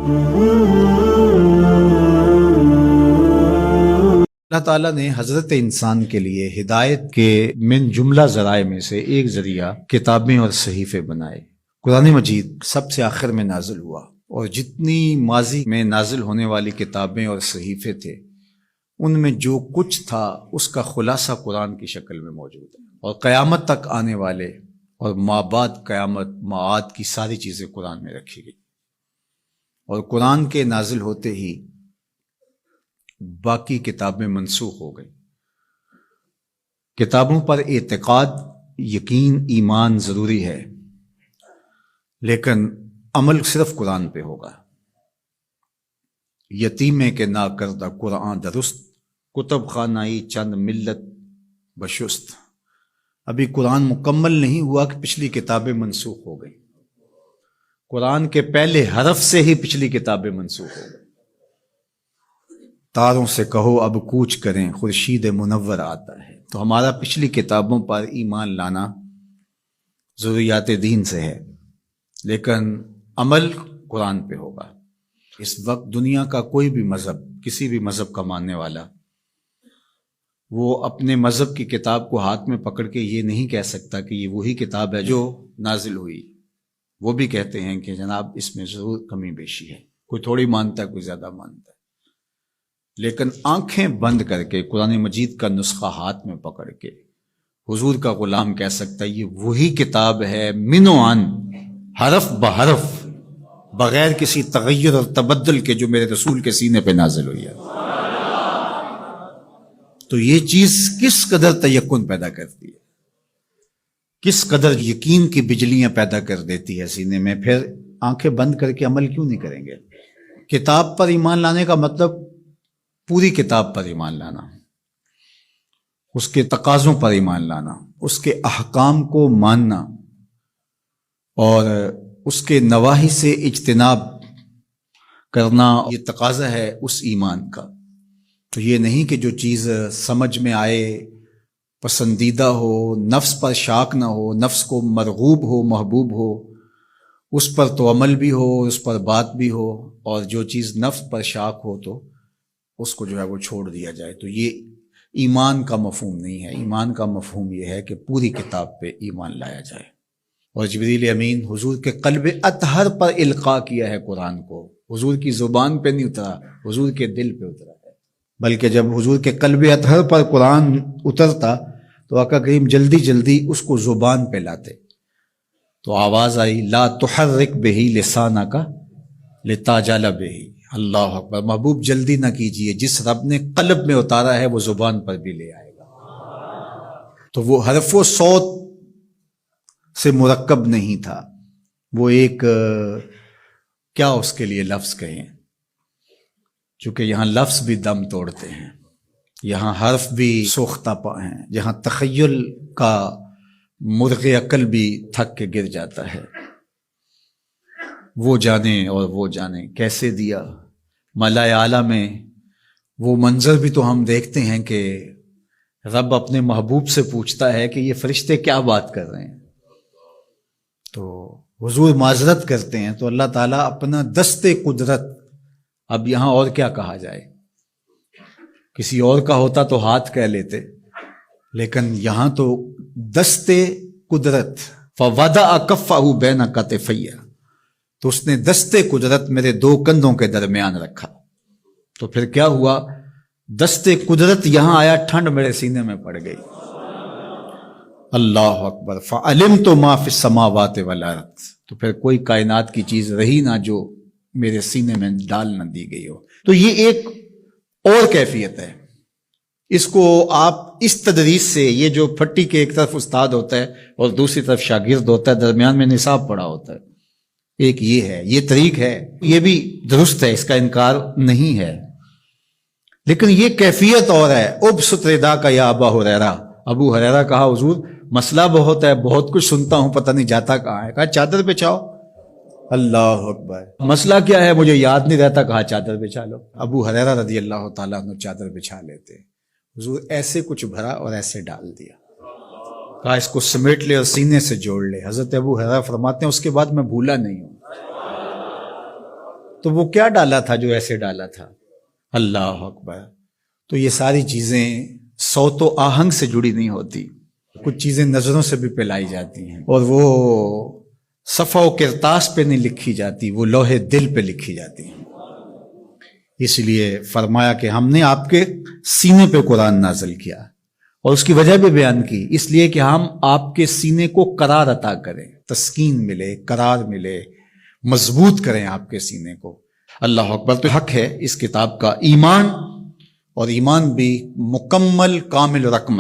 اللہ تعالیٰ نے حضرت انسان کے لیے ہدایت کے من جملہ ذرائع میں سے ایک ذریعہ کتابیں اور صحیفے بنائے۔ قرآن مجید سب سے آخر میں نازل ہوا، اور جتنی ماضی میں نازل ہونے والی کتابیں اور صحیفے تھے ان میں جو کچھ تھا اس کا خلاصہ قرآن کی شکل میں موجود ہے، اور قیامت تک آنے والے اور ما بعد قیامت معاد کی ساری چیزیں قرآن میں رکھی گئی۔ اور قرآن کے نازل ہوتے ہی باقی کتابیں منسوخ ہو گئی۔ کتابوں پر اعتقاد، یقین، ایمان ضروری ہے، لیکن عمل صرف قرآن پہ ہوگا۔ یتیمے کے نا کردہ قرآن درست، کتب خانائی چند ملت بشست۔ ابھی قرآن مکمل نہیں ہوا کہ پچھلی کتابیں منسوخ ہو گئی۔ قرآن کے پہلے حرف سے ہی پچھلی کتابیں منسوخ ہو گئی۔ تاروں سے کہو اب کوچ کریں، خورشید منور آتا ہے۔ تو ہمارا پچھلی کتابوں پر ایمان لانا ضروریات دین سے ہے، لیکن عمل قرآن پہ ہوگا۔ اس وقت دنیا کا کوئی بھی مذہب، کسی بھی مذہب کا ماننے والا، وہ اپنے مذہب کی کتاب کو ہاتھ میں پکڑ کے یہ نہیں کہہ سکتا کہ یہ وہی کتاب ہے جو نازل ہوئی۔ وہ بھی کہتے ہیں کہ جناب اس میں ضرور کمی بیشی ہے، کوئی تھوڑی مانتا ہے، کوئی زیادہ مانتا ہے، لیکن آنکھیں بند کر کے قرآن مجید کا نسخہ ہاتھ میں پکڑ کے حضور کا غلام کہہ سکتا ہے یہ وہی کتاب ہے، من و عن، حرف بحرف، بغیر کسی تغیر اور تبدل کے، جو میرے رسول کے سینے پہ نازل ہوئی ہے۔ تو یہ چیز کس قدر تیقن پیدا کرتی ہے، کس قدر یقین کی بجلیاں پیدا کر دیتی ہے سینے میں۔ پھر آنکھیں بند کر کے عمل کیوں نہیں کریں گے؟ کتاب پر ایمان لانے کا مطلب پوری کتاب پر ایمان لانا، اس کے تقاضوں پر ایمان لانا، اس کے احکام کو ماننا، اور اس کے نواہی سے اجتناب کرنا، یہ تقاضا ہے اس ایمان کا۔ تو یہ نہیں کہ جو چیز سمجھ میں آئے، پسندیدہ ہو، نفس پر شاک نہ ہو، نفس کو مرغوب ہو، محبوب ہو، اس پر تو عمل بھی ہو، اس پر بات بھی ہو، اور جو چیز نفس پر شاک ہو تو اس کو جو ہے وہ چھوڑ دیا جائے۔ تو یہ ایمان کا مفہوم نہیں ہے۔ ایمان کا مفہوم یہ ہے کہ پوری کتاب پہ ایمان لایا جائے۔ اور جبریل امین حضور کے قلب اطہر پر القاء کیا ہے قرآن کو، حضور کی زبان پہ نہیں اترا، حضور کے دل پہ اترا ہے۔ بلکہ جب حضور کے قلب اطہر پر قرآن اترتا تو آقا کریم جلدی جلدی اس کو زبان پہ لاتے، تو آواز آئی لا تحرک بہی لسانک لتعجل بہی۔ اللہ اکبر، محبوب جلدی نہ کیجئے، جس رب نے قلب میں اتارا ہے وہ زبان پر بھی لے آئے گا۔ تو وہ حرف و صوت سے مرکب نہیں تھا، وہ ایک کیا اس کے لیے لفظ کہیں، چونکہ یہاں لفظ بھی دم توڑتے ہیں، یہاں حرف بھی سوختہ پا ہیں، جہاں تخیل کا مرغ عقل بھی تھک کے گر جاتا ہے۔ وہ جانے اور وہ جانے کیسے دیا ملائے اعلیٰ میں۔ وہ منظر بھی تو ہم دیکھتے ہیں کہ رب اپنے محبوب سے پوچھتا ہے کہ یہ فرشتے کیا بات کر رہے ہیں، تو حضور معذرت کرتے ہیں، تو اللہ تعالیٰ اپنا دست قدرت، اب یہاں اور کیا کہا جائے، کسی اور کا ہوتا تو ہاتھ کہہ لیتے، لیکن یہاں تو دست قدرت، فوضع کفہ بین کتفی، تو اس نے دست قدرت میرے دو کندھوں کے درمیان رکھا۔ تو پھر کیا ہوا، دست قدرت یہاں آیا، ٹھنڈ میرے سینے میں پڑ گئی۔ اللہ اکبر، فعلمت ما فی السماوات والارض، تو پھر کوئی کائنات کی چیز رہی نہ جو میرے سینے میں ڈال نہ دی گئی ہو۔ تو یہ ایک اور کیفیت ہے، اس کو آپ اس تدریس سے، یہ جو پھٹی کے ایک طرف استاد ہوتا ہے اور دوسری طرف شاگرد ہوتا ہے، درمیان میں نصاب پڑا ہوتا ہے، ایک یہ ہے، یہ طریق ہے، یہ بھی درست ہے، اس کا انکار نہیں ہے، لیکن یہ کیفیت اور ہے۔ ابسط ردا کا یا ابا ہریرہ، ابو ہریرہ کہا حضور مسئلہ بہت ہے، بہت کچھ سنتا ہوں، پتہ نہیں جاتا کہاں ہے، کہا چادر بچھاؤ۔ اللہ اکبر، مسئلہ کیا ہے مجھے یاد نہیں رہتا، کہا چادر بچھا لو۔ ابو ہریرہ رضی اللہ تعالیٰ عنہ چادر بچھا لیتے، حضور ایسے کچھ بھرا اور ایسے ڈال دیا، کہا اس کو سمیٹ لے اور سینے سے جوڑ لے۔ حضرت ابو ہریرہ فرماتے ہیں اس کے بعد میں بھولا نہیں ہوں۔ تو وہ کیا ڈالا تھا جو ایسے ڈالا تھا؟ اللہ اکبر. تو یہ ساری چیزیں صوت و آہنگ سے جڑی نہیں ہوتی، کچھ چیزیں نظروں سے بھی پلائی جاتی ہیں، اور وہ صفحہ و کرتاس پہ نہیں لکھی جاتی، وہ لوہے دل پہ لکھی جاتی ہیں. اس لیے فرمایا کہ ہم نے آپ کے سینے پہ قرآن نازل کیا، اور اس کی وجہ بھی بیان کی، اس لیے کہ ہم آپ کے سینے کو قرار عطا کریں، تسکین ملے، قرار ملے، مضبوط کریں آپ کے سینے کو. اللہ اکبر. تو حق ہے اس کتاب کا ایمان، اور ایمان بھی مکمل کامل رقم